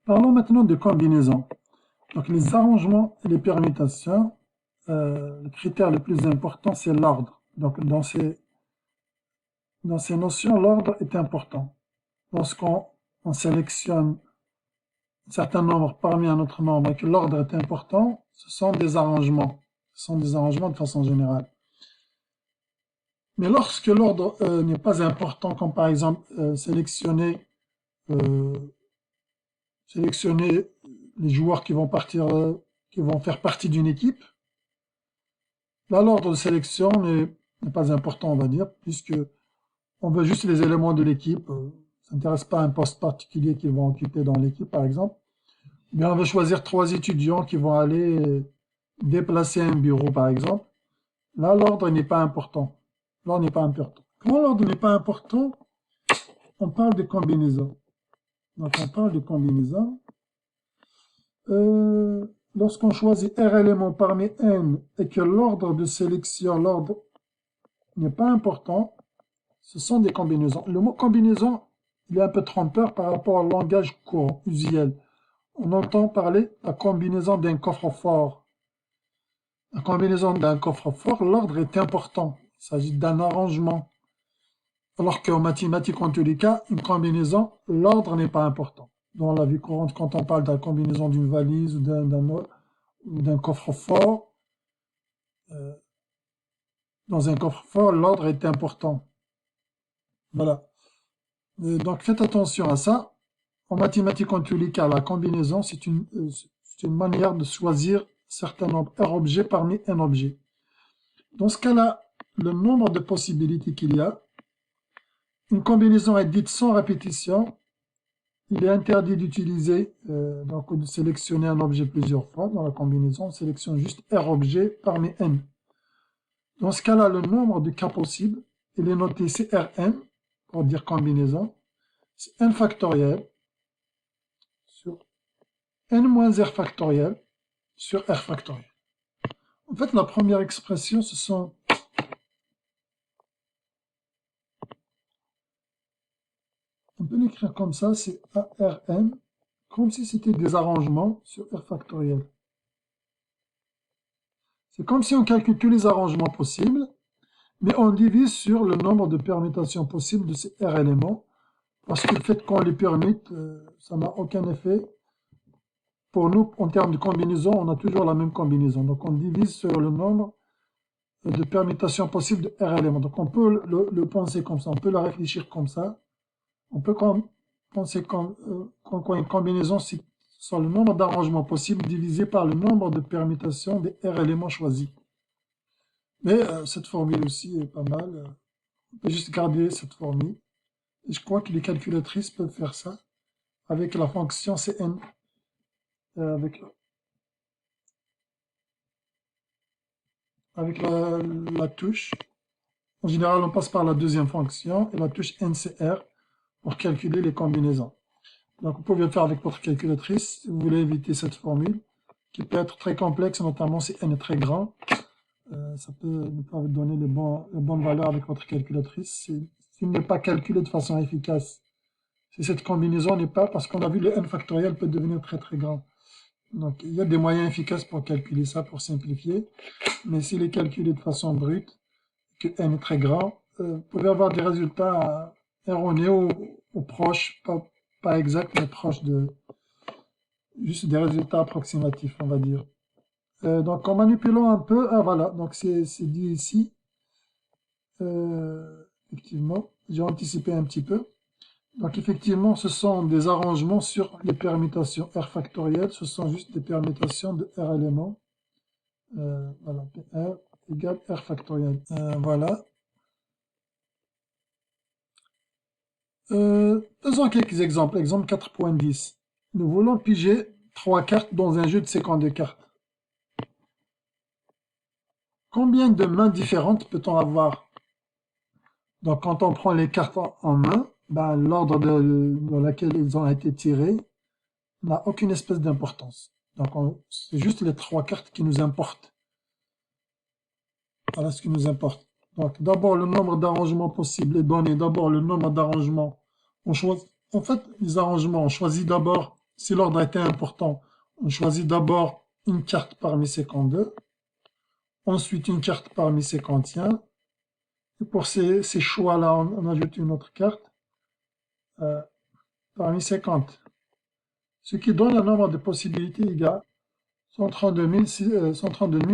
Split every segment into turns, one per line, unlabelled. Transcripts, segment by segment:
Parlons maintenant de combinaisons. Donc les arrangements et les permutations, le critère le plus important, c'est l'ordre. Donc dans ces notions, l'ordre est important. Lorsqu'on sélectionne un certain nombre parmi un autre nombre et que l'ordre est important, ce sont des arrangements. Ce sont des arrangements de façon générale. Mais lorsque l'ordre n'est pas important, comme par exemple sélectionner les joueurs qui vont faire partie d'une équipe, là l'ordre de sélection n'est pas important, on va dire, puisque on veut juste les éléments de l'équipe, ça n'intéresse pas un poste particulier qu'ils vont occuper dans l'équipe, par exemple. Mais on veut choisir 3 étudiants qui vont aller déplacer un bureau, par exemple. Là, l'ordre n'est pas important. L'ordre n'est pas important. Quand l'ordre n'est pas important, on parle de combinaison. Donc, on parle de combinaison. Lorsqu'on choisit R éléments parmi N et que l'ordre de sélection, l'ordre n'est pas important, ce sont des combinaisons. Le mot combinaison, il est un peu trompeur par rapport au langage courant, usuel. On entend parler de la combinaison d'un coffre-fort. La combinaison d'un coffre-fort, l'ordre est important. Il s'agit d'un arrangement. Alors qu'en mathématiques, en tous les cas, une combinaison, l'ordre n'est pas important. Dans la vie courante, quand on parle de la combinaison d'une valise ou d'un coffre-fort, dans un coffre-fort, l'ordre est important. Voilà. Donc faites attention à ça. En mathématiques, en tous les cas, la combinaison, c'est une manière de choisir certains nombres R objets parmi un objet. Dans ce cas-là, le nombre de possibilités qu'il y a, une combinaison est dite sans répétition. Il est interdit d'utiliser, donc de sélectionner un objet plusieurs fois. Dans la combinaison, on sélectionne juste R objet parmi N. Dans ce cas-là, le nombre de cas possibles, il est noté CRN, pour dire combinaison. C'est N factoriel sur N moins R factoriel sur R factoriel. En fait, la première expression, ce sont on peut l'écrire comme ça, c'est ARN, comme si c'était des arrangements sur R factoriel. C'est comme si on calcule tous les arrangements possibles, mais on divise sur le nombre de permutations possibles de ces R éléments, parce que le fait qu'on les permute, ça n'a aucun effet. Pour nous, en termes de combinaison, on a toujours la même combinaison. Donc on divise sur le nombre de permutations possibles de R éléments. Donc on peut le penser comme ça, on peut le réfléchir comme ça. On peut penser qu'une combinaison, c'est sur le nombre d'arrangements possibles divisé par le nombre de permutations des R éléments choisis. Mais cette formule aussi est pas mal. On peut juste garder cette formule. Et je crois que les calculatrices peuvent faire ça avec la fonction Cn. Avec la touche. En général, on passe par la deuxième fonction et la touche NCR pour calculer les combinaisons. Donc, vous pouvez le faire avec votre calculatrice si vous voulez éviter cette formule qui peut être très complexe, notamment si n est très grand. Ça peut ne pas vous donner les bonnes valeurs avec votre calculatrice s'il n'est pas calculé de façon efficace. Si cette combinaison n'est pas, parce qu'on a vu le n factoriel peut devenir très très grand. Donc, il y a des moyens efficaces pour calculer ça, pour simplifier. Mais s'il est calculé de façon brute, que n est très grand, vous pouvez avoir des résultats erronés ou proches, pas exacts, mais proches juste des résultats approximatifs, on va dire. Donc, en manipulant un peu, voilà, donc c'est dit ici. Effectivement, j'ai anticipé un petit peu. Donc, effectivement, ce sont des arrangements sur les permutations R factorielles. Ce sont juste des permutations de R éléments. Voilà, PR égale R factoriel. Voilà. Faisons quelques exemples. Exemple 4.10. Nous voulons piger 3 cartes dans un jeu de 52 cartes. Combien de mains différentes peut-on avoir? Donc, quand on prend les cartes en main, ben, l'ordre dans lequel ils ont été tirés n'a aucune espèce d'importance. Donc, c'est juste les 3 cartes qui nous importent. Voilà ce qui nous importe. Donc, d'abord, le nombre d'arrangements possibles est donné. D'abord, le nombre d'arrangements. En fait, les arrangements, on choisit d'abord si l'ordre était important, on choisit d'abord une carte parmi 52, ensuite une carte parmi 51, et pour ces choix-là, on ajoute une autre carte parmi 50. Ce qui donne un nombre de possibilités égal 132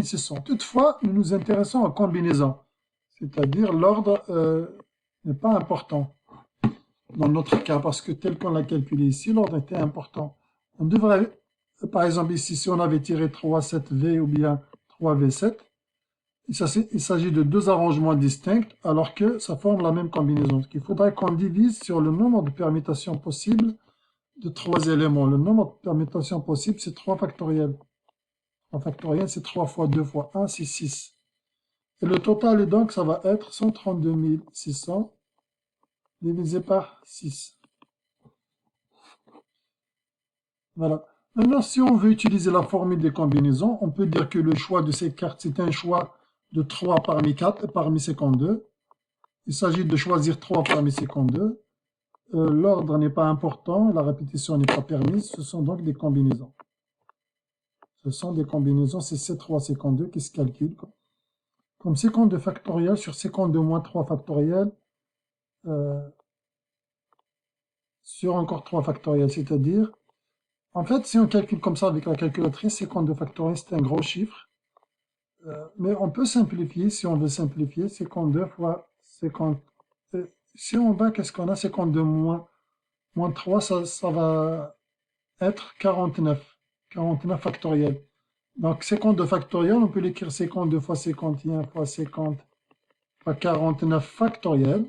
600. Toutefois, nous nous intéressons aux combinaisons, c'est-à-dire l'ordre n'est pas important dans notre cas, parce que tel qu'on l'a calculé ici, l'ordre était important. On devrait, par exemple ici, si on avait tiré 3-7V ou bien 3V7, il s'agit de deux arrangements distincts, alors que ça forme la même combinaison. Donc, il faudrait qu'on divise sur le nombre de permutations possibles de trois éléments. Le nombre de permutations possibles, c'est 3 factoriels. 3 factoriels, c'est 3 fois 2 fois 1, c'est 6. Et le total, est donc, ça va être 132 600 divisé par 6. Voilà. Maintenant, si on veut utiliser la formule des combinaisons, on peut dire que le choix de ces cartes, c'est un choix de 3 parmi 4, parmi 52. Il s'agit de choisir 3 parmi 52. L'ordre n'est pas important, la répétition n'est pas permise, ce sont donc des combinaisons. Ce sont des combinaisons, c'est C3, C2 qui se calculent. Comme 52 factoriel sur 52 moins 3 factoriel, sur encore 3 factoriel, c'est-à-dire, en fait, si on calcule comme ça avec la calculatrice, 52 factoriel, c'est un gros chiffre. Mais on peut simplifier, si on veut simplifier, 52 fois 50. Si on va, qu'est-ce qu'on a? 52 moins 3, ça va être 49. 49 factoriel. Donc 52 factoriel, on peut l'écrire 52 fois 51 fois 50 fois 49 factoriel.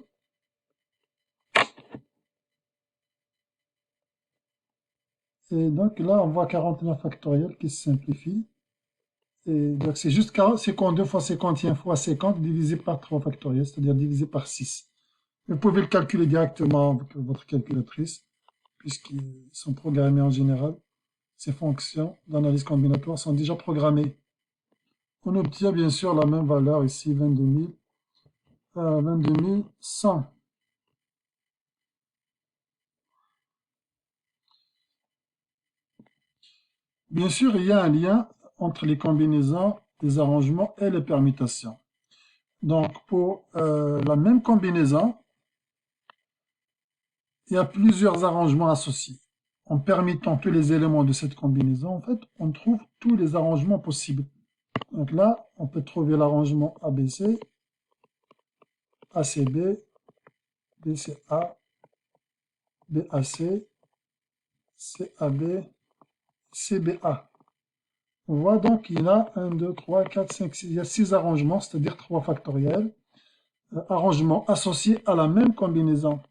Et donc là, on voit 49 factoriel qui se simplifie. Et donc c'est juste 52 fois 51 fois 50 divisé par 3 factoriel, c'est-à-dire divisé par 6. Vous pouvez le calculer directement avec votre calculatrice, puisqu'ils sont programmés en général. Ces fonctions d'analyse combinatoire sont déjà programmées. On obtient bien sûr la même valeur ici, 22 100. Bien sûr, il y a un lien entre les combinaisons, les arrangements et les permutations. Donc, pour la même combinaison, il y a plusieurs arrangements associés. En permutant tous les éléments de cette combinaison, en fait, on trouve tous les arrangements possibles. Donc là, on peut trouver l'arrangement ABC, ACB, BCA, BAC, CAB, CBA. On voit donc qu'il y a 1, 2, 3, 4, 5, 6, il y a 6 arrangements, c'est-à-dire 3 factoriels, arrangements associés à la même combinaison.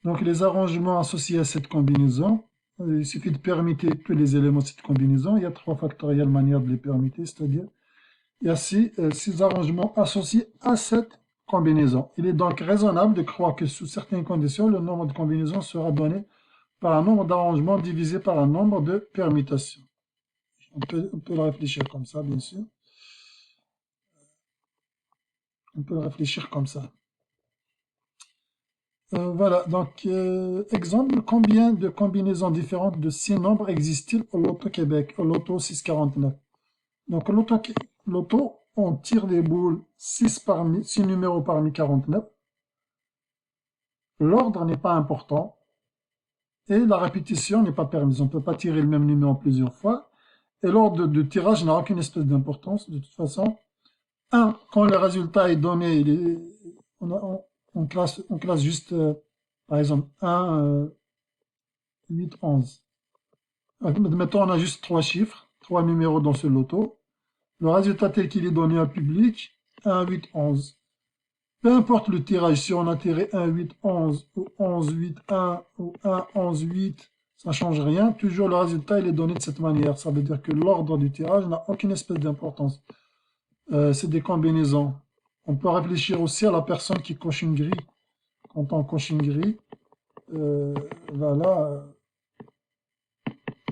Donc les arrangements associés à cette combinaison, il suffit de permuter tous les éléments de cette combinaison, il y a 3 factoriels manières de les permuter, c'est-à-dire il y a 6 arrangements associés à cette combinaison. Il est donc raisonnable de croire que sous certaines conditions, le nombre de combinaisons sera donné par un nombre d'arrangements divisé par un nombre de permutations. On peut le réfléchir comme ça, bien sûr. On peut le réfléchir comme ça. Voilà, donc, exemple, combien de combinaisons différentes de 6 nombres existent-ils au Loto Québec, au Loto 649? Donc, au Loto, on tire des boules 6 numéros parmi 49. L'ordre n'est pas important et la répétition n'est pas permise. On ne peut pas tirer le même numéro plusieurs fois. Et l'ordre de tirage n'a aucune espèce d'importance. De toute façon, quand le résultat est donné, on classe juste, par exemple, 1, 8, 11. Mettons, on a juste 3 chiffres, 3 numéros dans ce loto. Le résultat tel qu'il est donné au public, 1, 8, 11. Peu importe le tirage, si on a tiré 1, 8, 11, ou 11, 8, 1, ou 1, 11, 8, ça ne change rien. Toujours le résultat, il est donné de cette manière. Ça veut dire que l'ordre du tirage n'a aucune espèce d'importance. C'est des combinaisons. On peut réfléchir aussi à la personne qui coche une grille. Quand on coche une grille, voilà,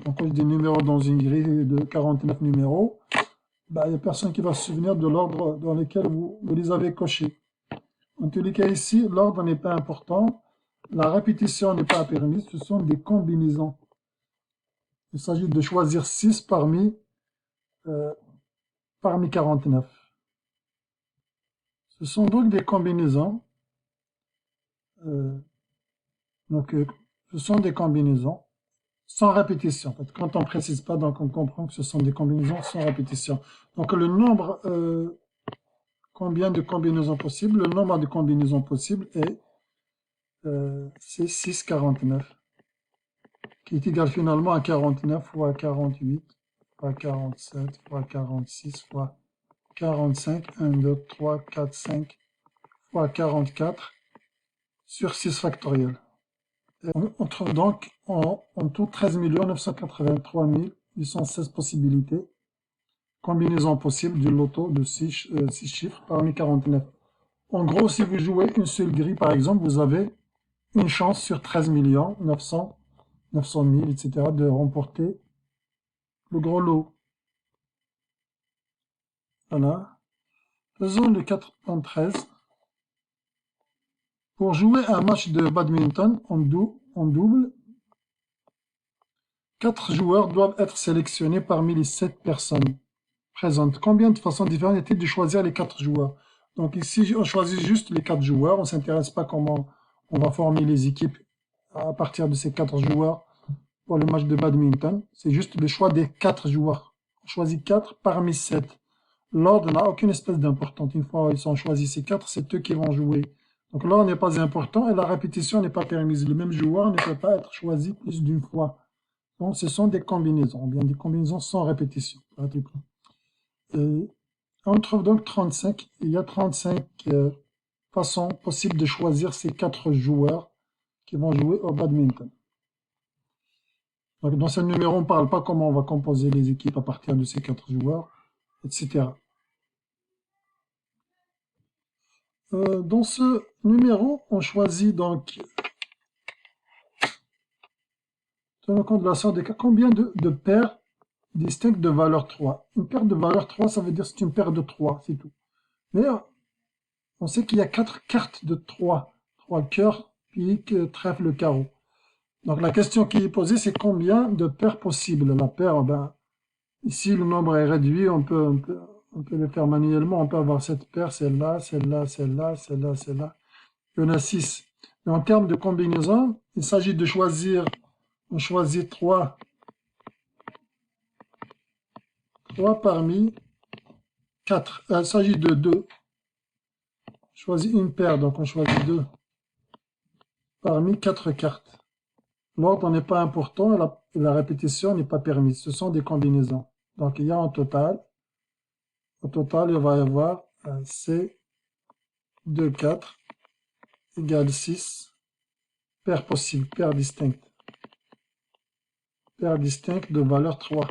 on coche des numéros dans une grille de 49 numéros. Il n'y a personne qui va se souvenir de l'ordre dans lequel vous les avez cochés. En tous les cas ici, l'ordre n'est pas important. la répétition n'est pas permise, ce sont des combinaisons. Il s'agit de choisir 6 parmi 49. Ce sont donc des combinaisons. Ce sont des combinaisons sans répétition. En fait, quand on ne précise pas, donc on comprend que ce sont des combinaisons sans répétition. Donc le nombre, combien de combinaisons possibles? Le nombre de combinaisons possibles c'est 649, qui est égal finalement à 49 fois 48 fois 47 fois 46 fois 45, 1, 2, 3, 4, 5 fois 44 sur 6 factoriel. Et on trouve donc en tout 13 983 816 possibilités, combinaisons possibles du loto de 6 chiffres parmi 49. En gros, si vous jouez une seule grille, par exemple, vous avez une chance sur 13 900 000, etc. de remporter le gros lot. Voilà. Faisons le 93. Pour jouer un match de badminton en double, 4 joueurs doivent être sélectionnés parmi les 7 personnes présentes. Combien de façons différentes est-il de choisir les 4 joueurs? Donc ici, on choisit juste les 4 joueurs. On ne s'intéresse pas comment on va former les équipes à partir de ces 4 joueurs pour le match de badminton. C'est juste le choix des 4 joueurs. On choisit 4 parmi 7. L'ordre n'a aucune espèce d'importance. Une fois ils sont choisis ces 4, c'est eux qui vont jouer. Donc l'ordre n'est pas important et la répétition n'est pas permise. Le même joueur ne peut pas être choisi plus d'une fois. Donc ce sont des combinaisons, bien des combinaisons sans répétition. Et on trouve donc 35. Il y a 35 façons possibles de choisir ces 4 joueurs qui vont jouer au badminton. Donc dans ce numéro, on ne parle pas comment on va composer les équipes à partir de ces 4 joueurs, etc. Dans ce numéro, on choisit donc, tenons compte de la sorte des cas, combien de paires distinctes de valeur 3. Une paire de valeur 3, ça veut dire c'est une paire de 3, c'est tout. Mais on sait qu'il y a 4 cartes de 3. 3 cœurs, pique, trèfle, le carreau. Donc la question qui est posée, c'est combien de paires possibles. La paire, ben, ici le nombre est réduit, on peut le faire manuellement. On peut avoir cette paire, celle-là, celle-là, celle-là, celle-là, celle-là. Il y en a 6. Mais en termes de combinaison, il s'agit de choisir, on choisit 3 parmi 4. Il s'agit de 2. On choisit une paire, donc on choisit 2 parmi 4 cartes. L'ordre n'est pas important et la répétition n'est pas permise. Ce sont des combinaisons. Donc il y a au total, il va y avoir C 2, 4 égale 6 paires possibles, paires distinctes. Paires distinctes de valeur 3.